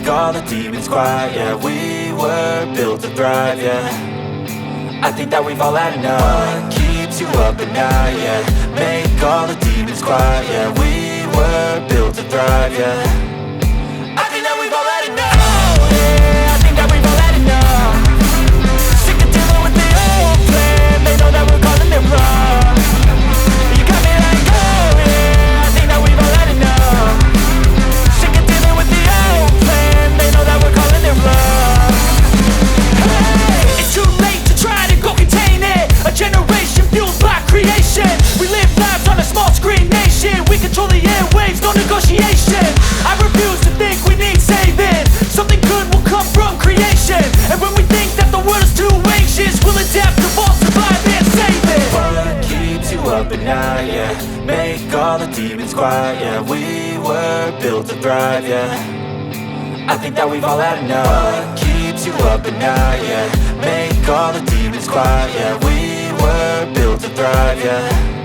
all the demons quiet, yeah. We were built to thrive, yeah. I think that we've all had enough. What keeps you up at night, yeah. Make all the demons quiet, yeah. We were built to thrive, yeah. I think that we've all had enough. Oh yeah, I think that we've all had enough. Sick of dealing with the old plan. They know that we're calling it wrong. You got me like, oh yeah, I think that we've all had enough. Sick of dealing with the old plan. They know that we're calling it wrong. Hey, it's too late to try to go contain it. A generation fueled by creation. We live lives on a small screen nation. We control the airwaves, no negotiation. I refuse to think we need saving. Something good will come from creation. And when we think that the world is too anxious, we'll adapt, evolve, survive and save it. What keeps you up at night, yeah. Make all the demons quiet, yeah. We were built to thrive, yeah. I think that we've all had enough. What keeps you up at night, yeah. Make all the demons quiet, yeah. We were built to thrive, yeah.